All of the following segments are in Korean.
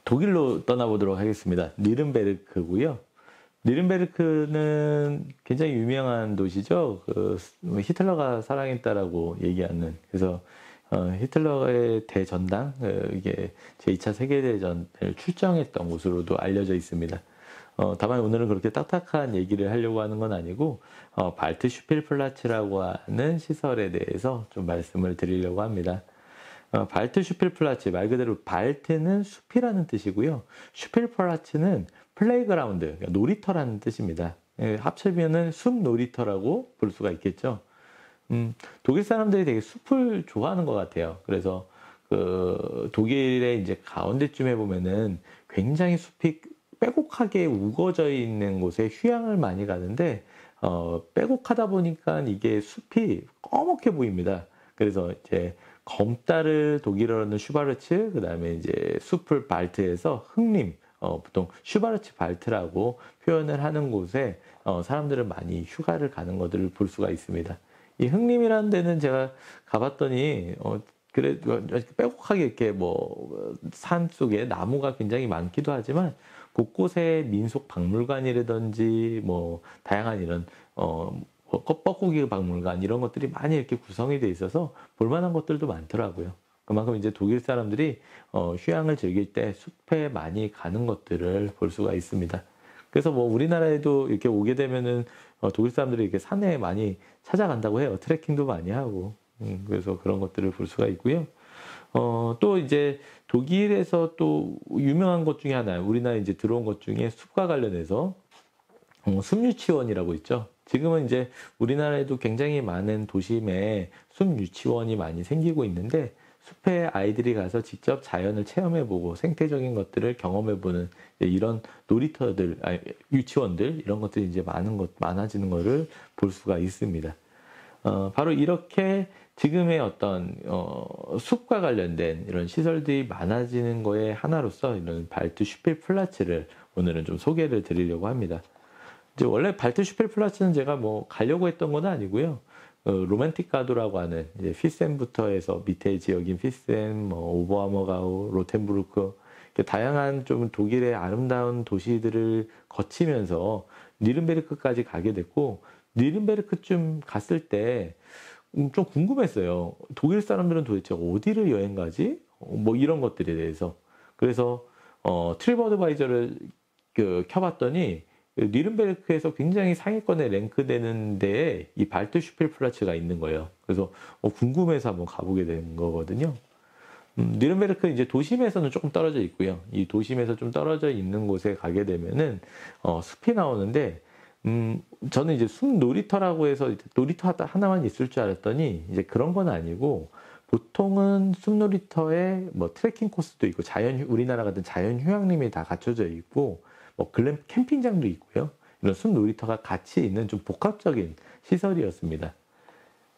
독일로 떠나보도록 하겠습니다. 뉘른베르크고요. 뉘른베르크는 굉장히 유명한 도시죠. 히틀러가 사랑했다라고 얘기하는. 그래서 히틀러의 대전당, 이게 제2차 세계대전을 출정했던 곳으로도 알려져 있습니다. 다만 오늘은 그렇게 딱딱한 얘기를 하려고 하는 건 아니고 발트 슈필플라츠라고 하는 시설에 대해서 좀 말씀을 드리려고 합니다. 발트 슈필플라츠, 말 그대로 발트는 숲이라는 뜻이고요. 슈필플라츠는 플레이그라운드, 그러니까 놀이터라는 뜻입니다. 합치면은 숲 놀이터라고 볼 수가 있겠죠. 독일 사람들이 되게 숲을 좋아하는 것 같아요. 그래서 독일의 이제 가운데쯤에 보면은 굉장히 숲이 빼곡하게 우거져 있는 곳에 휴양을 많이 가는데 빼곡하다 보니까 이게 숲이 꺼멓게 보입니다. 그래서 이제 검다를 독일어로는 슈바르츠, 그 다음에 이제 숲을 발트에서 흑림, 보통 슈바르츠 발트라고 표현을 하는 곳에 사람들은 많이 휴가를 가는 것들을 볼 수가 있습니다. 이 흑림이라는 데는 제가 가봤더니 그래 빼곡하게 이렇게 뭐 산 속에 나무가 굉장히 많기도 하지만 곳곳에 민속 박물관이라든지 뭐 다양한 이런 뻐꾸기 박물관 이런 것들이 많이 이렇게 구성이 돼 있어서 볼만한 것들도 많더라고요. 그만큼 이제 독일 사람들이 휴양을 즐길 때 숲에 많이 가는 것들을 볼 수가 있습니다. 그래서 뭐 우리나라에도 이렇게 오게 되면은 독일 사람들이 이렇게 산에 많이 찾아간다고 해요. 트레킹도 많이 하고. 그래서 그런 것들을 볼 수가 있고요. 또 이제 독일에서 또 유명한 것 중에 하나, 우리나라에 이제 들어온 것 중에 숲과 관련해서 숲유치원이라고 있죠. 지금은 이제 우리나라에도 굉장히 많은 도심에 숲유치원이 많이 생기고 있는데 숲에 아이들이 가서 직접 자연을 체험해보고 생태적인 것들을 경험해보는 이런 놀이터들, 유치원들 이런 것들이 이제 많아지는 것을 볼 수가 있습니다. 바로 이렇게 지금의 어떤 숲과 관련된 이런 시설들이 많아지는 거에 하나로서 이런 발트 슈필플라츠를 오늘은 좀 소개를 드리려고 합니다. 이제 원래 발트 슈필플라츠는 제가 뭐 가려고 했던 건 아니고요. 로맨틱 가도라고 하는 이제 피센부터 해서 밑에 지역인 피센, 뭐 오버하머가우, 로텐부르크 다양한 좀 독일의 아름다운 도시들을 거치면서 뉘른베르크까지 가게 됐고 뉘른베르크쯤 갔을 때 좀 궁금했어요. 독일 사람들은 도대체 어디를 여행 가지? 뭐 이런 것들에 대해서. 그래서 트립 어드바이저를 켜봤더니 뉘른베르크에서 굉장히 상위권에 랭크되는 데에 이 발트 슈필플라츠가 있는 거예요. 그래서 궁금해서 한번 가보게 된 거거든요. 뉘른베르크 이제 도심에서는 조금 떨어져 있고요. 이 도심에서 좀 떨어져 있는 곳에 가게 되면은 숲이 나오는데 저는 이제 숲 놀이터라고 해서 놀이터 하나만 있을 줄 알았더니 이제 그런 건 아니고 보통은 숲 놀이터에 뭐 트레킹 코스도 있고 우리나라 같은 자연 휴양림이 다 갖춰져 있고 뭐 캠핑장도 있고요. 이런 숲 놀이터가 같이 있는 좀 복합적인 시설이었습니다.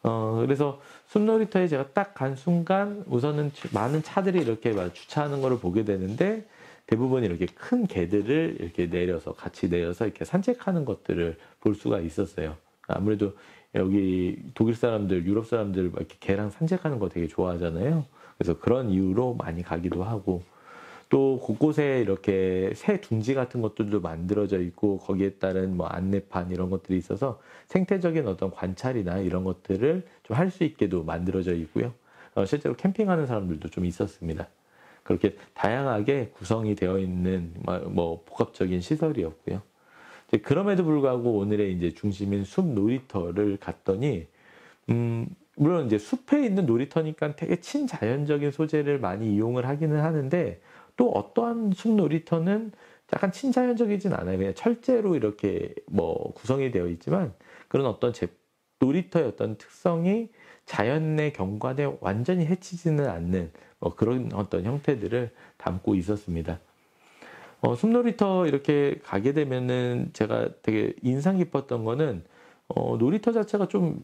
그래서 숲 놀이터에 제가 딱 간 순간 우선은 많은 차들이 이렇게 주차하는 거를 보게 되는데 대부분 이렇게 큰 개들을 이렇게 같이 내려서 이렇게 산책하는 것들을 볼 수가 있었어요. 아무래도 여기 독일 사람들, 유럽 사람들 이렇게 개랑 산책하는 거 되게 좋아하잖아요. 그래서 그런 이유로 많이 가기도 하고 또 곳곳에 이렇게 새 둥지 같은 것들도 만들어져 있고 거기에 따른 뭐 안내판 이런 것들이 있어서 생태적인 어떤 관찰이나 이런 것들을 좀 할 수 있게도 만들어져 있고요. 실제로 캠핑하는 사람들도 좀 있었습니다. 그렇게 다양하게 구성이 되어 있는 뭐 복합적인 시설이었고요. 그럼에도 불구하고 오늘의 이제 중심인 숲 놀이터를 갔더니 물론 이제 숲에 있는 놀이터니까 되게 친자연적인 소재를 많이 이용을 하기는 하는데 또 어떠한 숲 놀이터는 약간 친자연적이진 않아요. 그냥 철제로 이렇게 뭐 구성이 되어 있지만 그런 어떤 놀이터의 어떤 특성이 자연의 경관에 완전히 해치지는 않는 뭐 그런 어떤 형태들을 담고 있었습니다. 숲놀이터 이렇게 가게 되면은 제가 되게 인상 깊었던 거는 놀이터 자체가 좀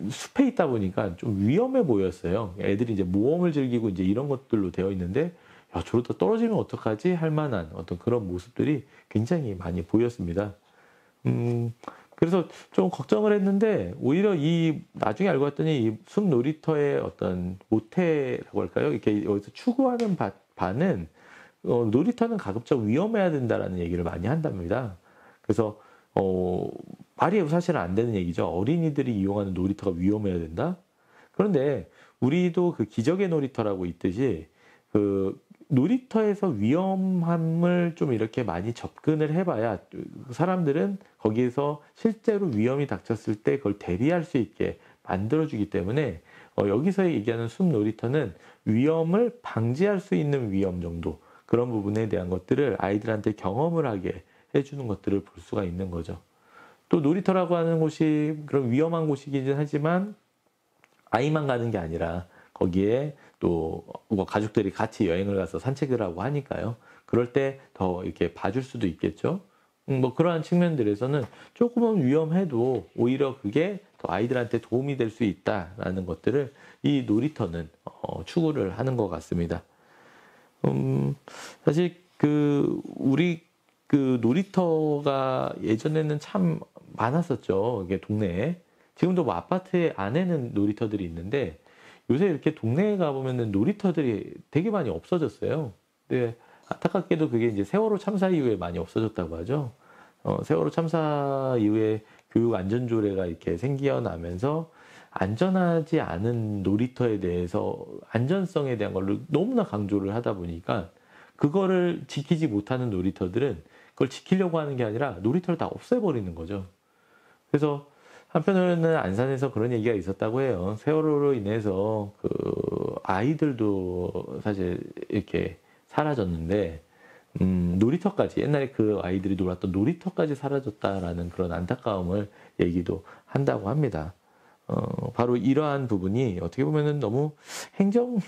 숲에 있다 보니까 좀 위험해 보였어요. 애들이 이제 모험을 즐기고 이제 이런 것들로 되어 있는데 야, 저러다 떨어지면 어떡하지? 할 만한 어떤 그런 모습들이 굉장히 많이 보였습니다. 그래서 좀 걱정을 했는데 오히려 나중에 알고 봤더니 이 숲 놀이터의 어떤 모태라고 할까요? 이렇게 여기서 추구하는 바는 놀이터는 가급적 위험해야 된다라는 얘기를 많이 한답니다. 그래서 말이 사실은 안 되는 얘기죠. 어린이들이 이용하는 놀이터가 위험해야 된다? 그런데 우리도 그 기적의 놀이터라고 있듯이 그 놀이터에서 위험함을 좀 이렇게 많이 접근을 해봐야 사람들은 거기에서 실제로 위험이 닥쳤을 때 그걸 대비할 수 있게 만들어주기 때문에 여기서 얘기하는 숲 놀이터는 위험을 방지할 수 있는 위험 정도, 그런 부분에 대한 것들을 아이들한테 경험을 하게 해주는 것들을 볼 수가 있는 거죠. 또 놀이터라고 하는 곳이 그런 위험한 곳이긴 하지만 아이만 가는 게 아니라 거기에 또 뭐 가족들이 같이 여행을 가서 산책을 하고 하니까요. 그럴 때 더 이렇게 봐줄 수도 있겠죠. 뭐 그러한 측면들에서는 조금은 위험해도 오히려 그게 더 아이들한테 도움이 될 수 있다라는 것들을 이 놀이터는 추구를 하는 것 같습니다. 사실 우리 놀이터가 예전에는 참 많았었죠. 이게 동네에. 지금도 뭐 아파트 안에는 놀이터들이 있는데 요새 이렇게 동네에 가보면은 놀이터들이 되게 많이 없어졌어요. 근데 안타깝게도 그게 이제 세월호 참사 이후에 많이 없어졌다고 하죠. 세월호 참사 이후에 교육 안전조례가 이렇게 생겨나면서 안전하지 않은 놀이터에 대해서 안전성에 대한 걸 너무나 강조를 하다 보니까 그거를 지키지 못하는 놀이터들은 그걸 지키려고 하는 게 아니라 놀이터를 다 없애버리는 거죠. 그래서 한편으로는 안산에서 그런 얘기가 있었다고 해요. 세월호로 인해서 아이들도 사실 이렇게 사라졌는데, 놀이터까지, 옛날에 그 아이들이 놀았던 놀이터까지 사라졌다라는 그런 안타까움을 얘기도 한다고 합니다. 바로 이러한 부분이 어떻게 보면은 너무 행정의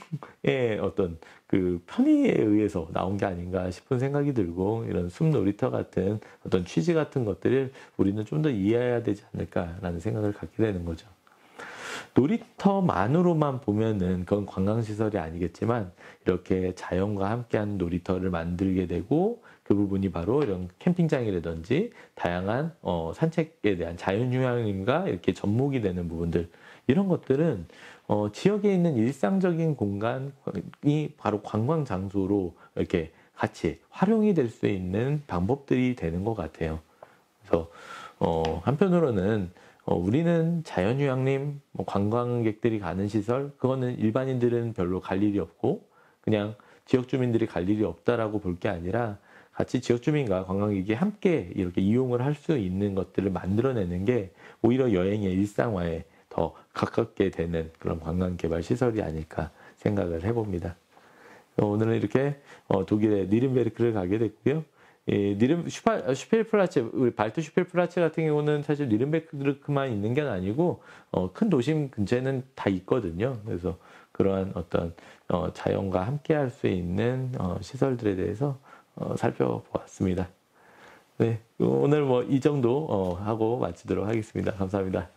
어떤 그 편의에 의해서 나온 게 아닌가 싶은 생각이 들고, 이런 숲 놀이터 같은 어떤 취지 같은 것들을 우리는 좀 더 이해해야 되지 않을까라는 생각을 갖게 되는 거죠. 놀이터만으로만 보면은 그건 관광시설이 아니겠지만 이렇게 자연과 함께하는 놀이터를 만들게 되고 그 부분이 바로 이런 캠핑장이라든지 다양한 산책에 대한 자연휴양림과 이렇게 접목이 되는 부분들, 이런 것들은 지역에 있는 일상적인 공간이 바로 관광 장소로 이렇게 같이 활용이 될 수 있는 방법들이 되는 것 같아요. 그래서 한편으로는 우리는 자연휴양림, 뭐 관광객들이 가는 시설, 그거는 일반인들은 별로 갈 일이 없고 그냥 지역 주민들이 갈 일이 없다라고 볼 게 아니라 같이 지역 주민과 관광객이 함께 이렇게 이용을 할 수 있는 것들을 만들어내는 게 오히려 여행의 일상화에 더 가깝게 되는 그런 관광 개발 시설이 아닐까 생각을 해봅니다. 오늘은 이렇게 독일의 니른베르크를 가게 됐고요. 슈펠플라체, 우리 발트 슈펠플라체 같은 경우는 사실 니른베르크만 있는 게 아니고 큰 도심 근처에는 다 있거든요. 그래서 그러한 어떤 자연과 함께 할 수 있는 시설들에 대해서 살펴보았습니다. 네, 오늘 뭐 이 정도 하고 마치도록 하겠습니다. 감사합니다.